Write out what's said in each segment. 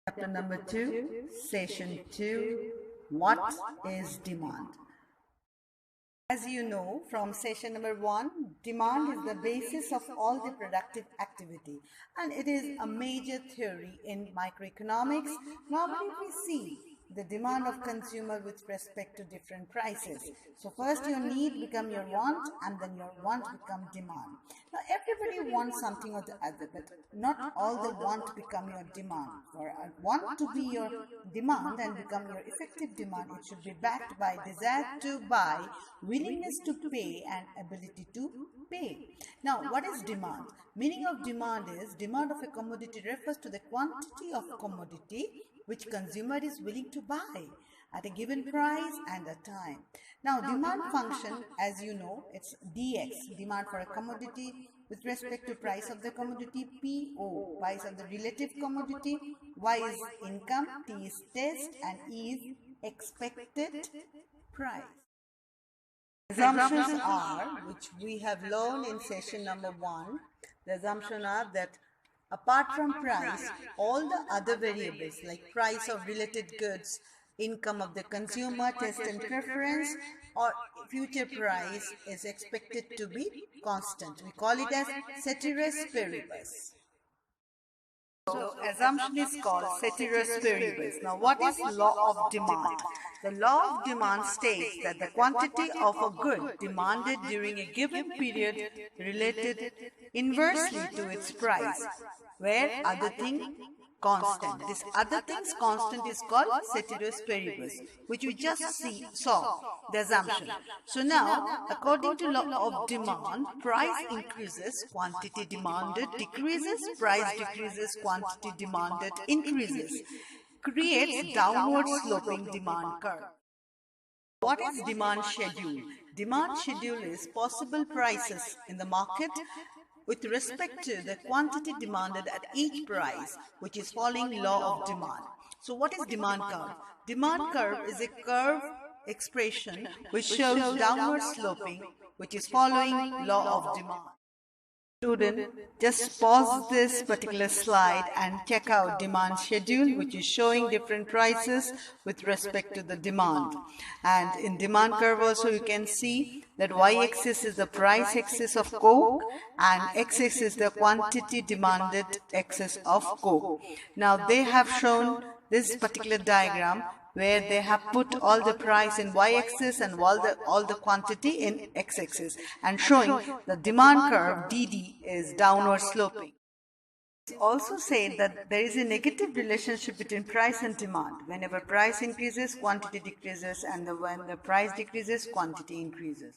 Chapter number 2, Session 2, What is Demand? As you know from session number 1, demand is the basis of all the productive activity, and it is a major theory in microeconomics. Normally we see the demand of consumer with respect to different prices. So first your need become your want, and then your want become demand. Now everybody wants something or the other, but not all the want become your demand. For a want to be your demand and become your effective demand, it should be backed by desire to buy, willingness to pay, and ability to pay. Now, what is demand? Meaning of demand is demand of a commodity refers to the quantity of commodity which consumer is willing to buy at a given price and a time. Now, demand function, as you know, it's dx, demand for a commodity with respect to price of the commodity, PO, price of the relative commodity, Y is income, T is test, and E is expected price. Assumptions are, which we have learned in session number 1, the assumption are that apart from price, all the other variables like price of related goods, income of the consumer, taste and preference, or future price is expected to be constant. We call it as ceteris paribus. So assumption is called ceteris paribus. Now what is law of demand? The law of demand states that the quantity of a good demanded during a given period related inversely to its price, where other thing constant. This other things constant is called ceteris paribus, which we just saw the assumption. So now, according to law of demand, price increases, quantity demanded decreases, price decreases, quantity demanded increases, creates downward sloping demand curve. What is demand schedule? Demand schedule is possible prices in the market with respect to the quantity demanded at each price, which is following law of demand. So what is demand curve? Demand curve is a curve expression which shows downward sloping, which is following law of demand. Student, just pause this particular slide and check out demand schedule, which is showing different prices with respect to the demand. And in demand curve also you can see that y-axis is the price axis of coke and x-axis is the quantity demanded axis of coke. Now they have shown this particular diagram where they have put all the price in y-axis and all the quantity in x-axis, and showing the demand curve DD is downward sloping. It's also said that there is a negative relationship between price and demand. Whenever price increases, quantity decreases, and when the price decreases, quantity increases.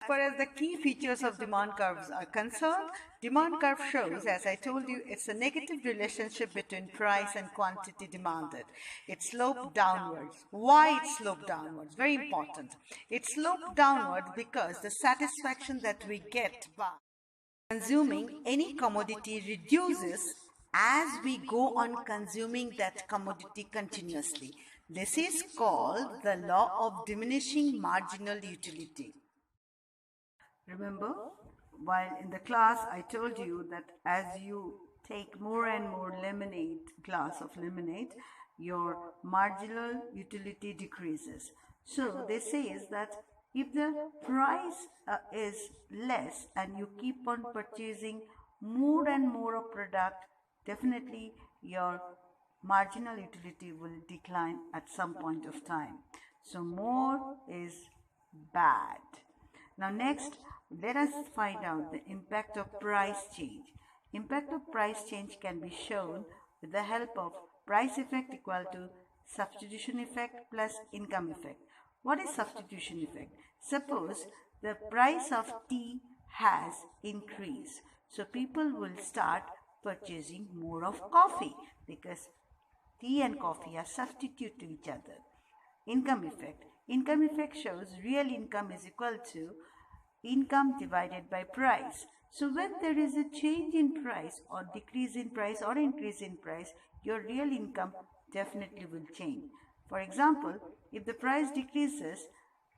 As far as the key features of demand curves are concerned, demand curve shows, as I told you, it's a negative relationship between price and quantity demanded. It sloped downwards. Why it sloped downwards? Very important. It sloped downwards because the satisfaction that we get by consuming any commodity reduces as we go on consuming that commodity continuously. This is called the law of diminishing marginal utility. Remember, while in the class I told you that as you take more and more glass of lemonade, your marginal utility decreases. So they say is that if the price is less and you keep on purchasing more and more of product, definitely your marginal utility will decline at some point of time. So more is bad. Now next, let us find out the impact of price change. Impact of price change can be shown with the help of price effect equal to substitution effect plus income effect. What is substitution effect? Suppose the price of tea has increased. So people will start purchasing more of coffee because tea and coffee are substitute to each other. Income effect. Income effect shows real income is equal to income divided by price. So when there is a change in price or decrease in price or increase in price, your real income definitely will change. For example, if the price decreases,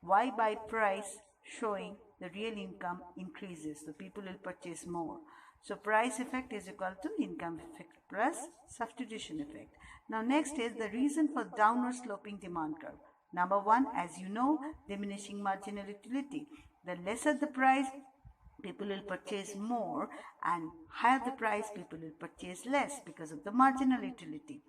Y by price showing the real income increases, so people will purchase more. So price effect is equal to income effect plus substitution effect. Now next is the reason for downward sloping demand curve. Number one, as you know, diminishing marginal utility. The lesser the price, people will purchase more, and higher the price, people will purchase less because of the marginal utility.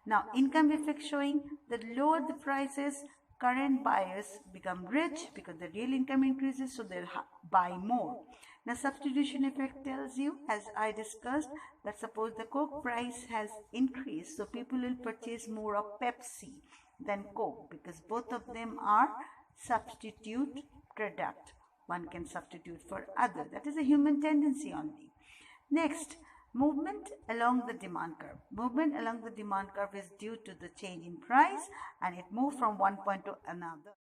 Now income effect showing that lower the prices, current buyers become rich because the real income increases, so they'll buy more. Now substitution effect tells you, as I discussed, that suppose the Coke price has increased, so people will purchase more of Pepsi than Coke because both of them are substitute product. One can substitute for other. That is a human tendency only. Next, movement along the demand curve. Movement along the demand curve is due to the change in price, and it moves from one point to another.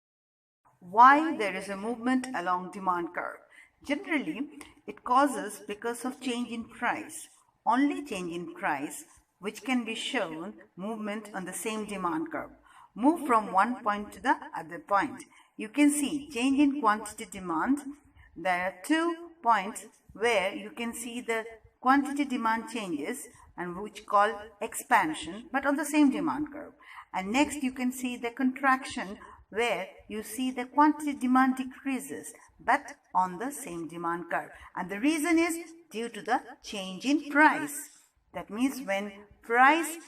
Why there is a movement along demand curve? Generally, it causes because of change in price. Only change in price which can be shown movement on the same demand curve. Move from one point to the other point. You can see change in quantity demand. There are 2 points where you can see the quantity demand changes, and which called expansion, but on the same demand curve. And next you can see the contraction where you see the quantity demand decreases, but on the same demand curve. And the reason is due to the change in price. That means when price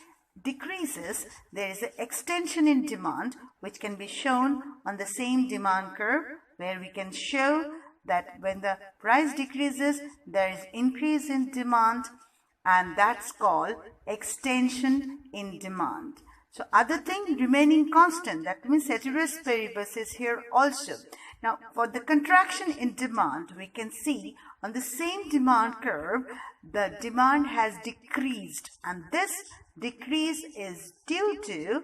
decreases, there is an extension in demand which can be shown on the same demand curve, where we can show that when the price decreases, there is increase in demand, and that's called extension in demand. So other thing remaining constant, that means ceteris paribus is here also. Now for the contraction in demand, we can see on the same demand curve, the demand has decreased, and this decrease is due to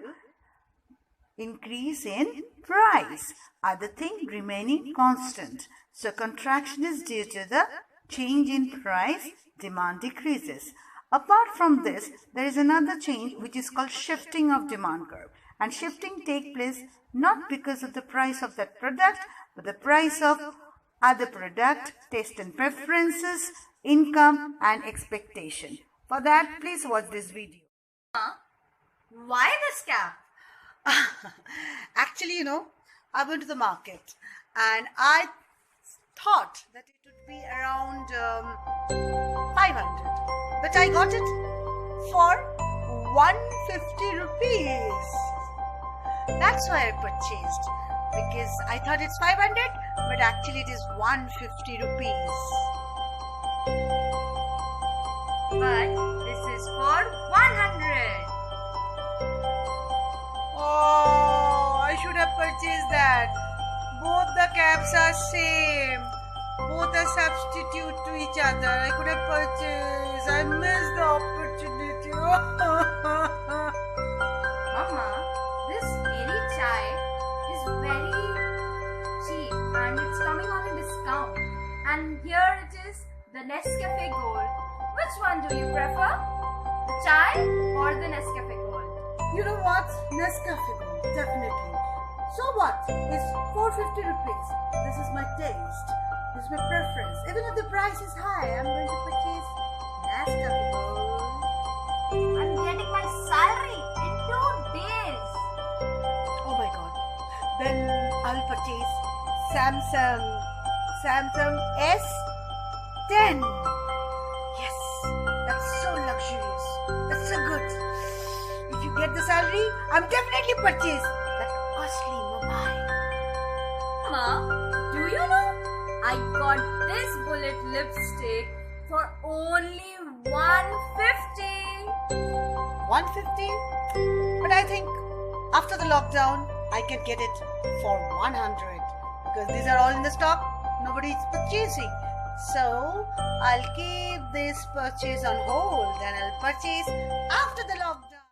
increase in price. Other thing remaining constant. So contraction is due to the change in price, demand decreases. Apart from this, there is another change which is called shifting of demand curve. And shifting takes place not because of the price of that product, but the price of other product, taste and preferences, income and expectation. For that, please watch this video. Why this cap? Actually, I went to the market and I thought that it would be around 500, but I got it for 150 rupees. That's why I purchased, because I thought it's 500, but actually it is 150 rupees. But this is for 100. Oh, I should have purchased that. Both the caps are same. Both are substitute to each other. I could have purchased. I missed the opportunity. Mama, this Eri chai is very cheap and it's coming on a discount. And here it is, the Nescafe Gold. Which one do you prefer? The chai or the Nescafe Gold? You know what? Nescafe Gold, definitely. So what? It's 450 rupees. This is my taste. This is my preference. Even if the price is high, I'm going to purchase Nescafe Gold. I'm getting my salary in 2 days. Oh my god. Then I'll purchase Samsung S10. Yes, that's so luxurious. That's so good. If you get the salary, I'm definitely purchase that costly mobile. Mama, do you know? I got this bullet lipstick for only 150. 150? But I think after the lockdown, I can get it for 100 because these are all in the stock. Nobody is purchasing. So I'll keep this purchase on hold and I'll purchase after the lockdown.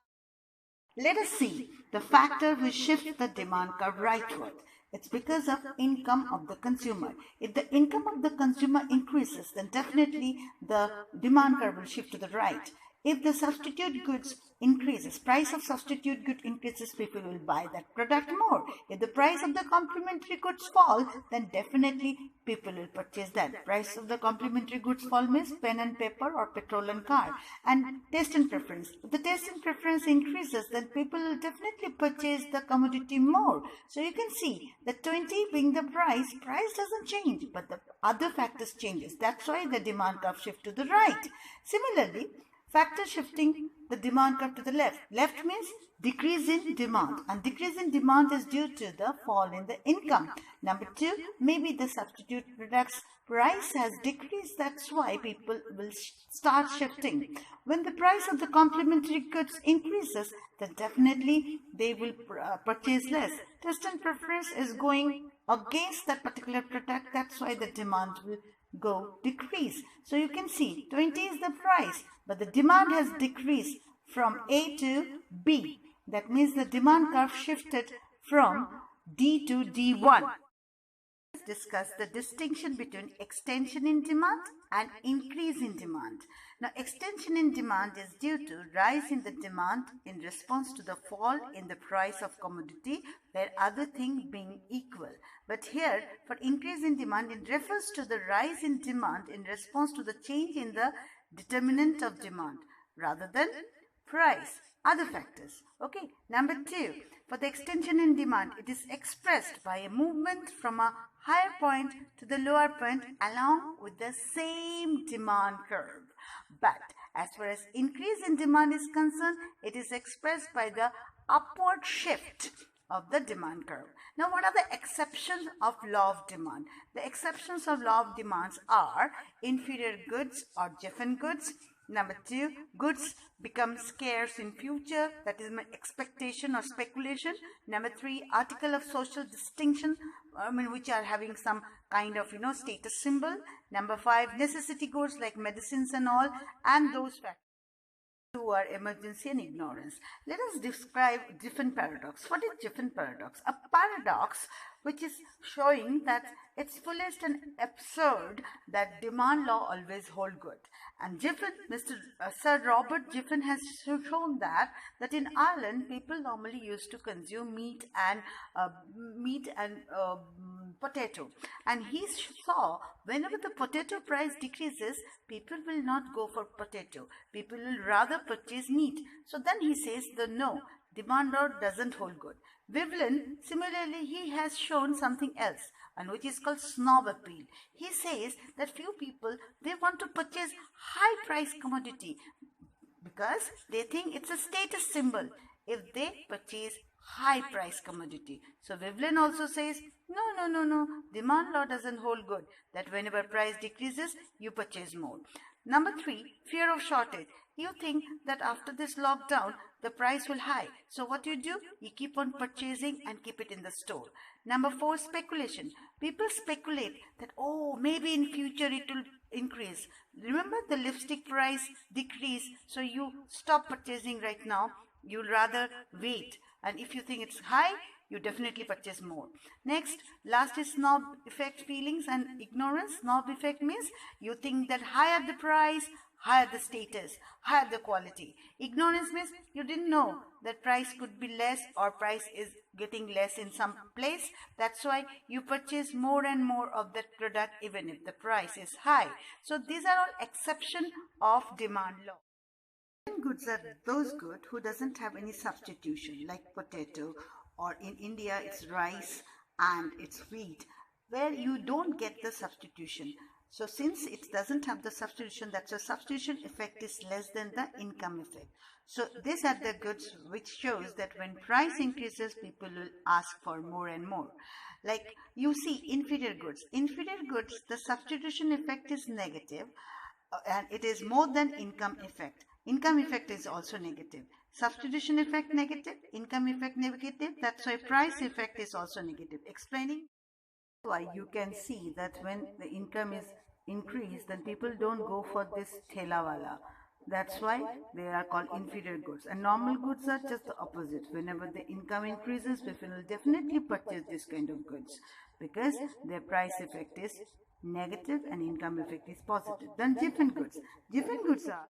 Let us see the factor which shifts the demand curve rightward. It's because of income of the consumer. If the income of the consumer increases, then definitely the demand curve will shift to the right. If the substitute goods increases, price of substitute good increases, people will buy that product more. If the price of the complementary goods fall, then definitely people will purchase that. Price of the complementary goods fall means pen and paper or petrol and car. And taste and preference. If the taste and preference increases, then people will definitely purchase the commodity more. So you can see the 20 being the price doesn't change, but the other factors changes. That's why the demand curve shift to the right. Similarly, factor shifting the demand curve to the left. Left means decrease in demand, and decrease in demand is due to the fall in the income. Number 2, maybe the substitute products price has decreased. That's why people will start shifting. When the price of the complementary goods increases, then definitely they will purchase less. Taste and preference is going against that particular product. That's why the demand will go decrease. So you can see 20 is the price, but the demand has decreased from A to B. That means the demand curve shifted from D to D1. Let's discuss the distinction between extension in demand and increase in demand. Now, extension in demand is due to rise in the demand in response to the fall in the price of commodity, where other things being equal. But here, for increase in demand, it refers to the rise in demand in response to the change in the determinant of demand rather than price, other factors. Okay, number 2, for the extension in demand, it is expressed by a movement from a higher point to the lower point along with the same demand curve. But as far as increase in demand is concerned, it is expressed by the upward shift of the demand curve. Now, what are the exceptions of law of demand? The exceptions of law of demands are inferior goods or Giffen goods. Number 2, goods become scarce in future. That is my expectation or speculation. Number 3, article of social distinction, which are having some kind of, status symbol. Number 5, necessity goods like medicines and all, and those factors who are emergency and ignorance. Let us describe Giffen paradox. What is Giffen paradox? A paradox which is showing that it's foolish and absurd that demand law always hold good. And Giffen, Sir Robert Giffen has shown that in Ireland people normally used to consume meat and potato, and he saw whenever the potato price decreases, people will not go for potato. People will rather purchase meat. So then he says no, demand law doesn't hold good. Vivlin, similarly, he has shown something else, and which is called snob appeal. He says that few people, they want to purchase high price commodity because they think it's a status symbol if they purchase high price commodity. So Vivlin also says no, demand law doesn't hold good, that whenever price decreases, you purchase more. Number 3, fear of shortage. You think that after this lockdown, the price will high. So what you do? You keep on purchasing and keep it in the store. Number 4, speculation. People speculate that, maybe in future it will increase. Remember, the lipstick price decrease, so you stop purchasing right now. You'll rather wait. And if you think it's high, you definitely purchase more. Next, last is snob effect feelings and ignorance. Snob effect means you think that higher the price, higher the status, higher the quality. Ignorance means you didn't know that price could be less or price is getting less in some place. That's why you purchase more and more of that product even if the price is high. So these are all exception of demand law. Goods are those goods who doesn't have any substitution, like potato, or in India it's rice and it's wheat, where you don't get the substitution. So since it doesn't have the substitution, that's a substitution effect is less than the income effect. So these are the goods which shows that when price increases, people will ask for more and more. Like you see inferior goods. Inferior goods, the substitution effect is negative and it is more than income effect. Income effect is also negative. Substitution effect negative, income effect negative. That's why price effect is also negative. Explaining why you can see that when the income is increased, then people don't go for this thela wala. That's why they are called inferior goods. And normal goods are just the opposite. Whenever the income increases, people will definitely purchase this kind of goods because their price effect is negative and income effect is positive. Then Giffen goods. Giffen goods are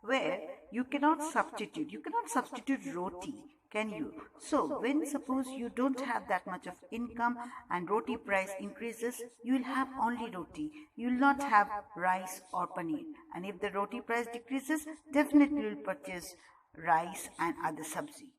where you cannot substitute roti, can you? So when suppose you don't have that much of income and roti price increases, you will have only roti, you will not have rice or paneer. And if the roti price decreases, definitely you will purchase rice and other sabzi.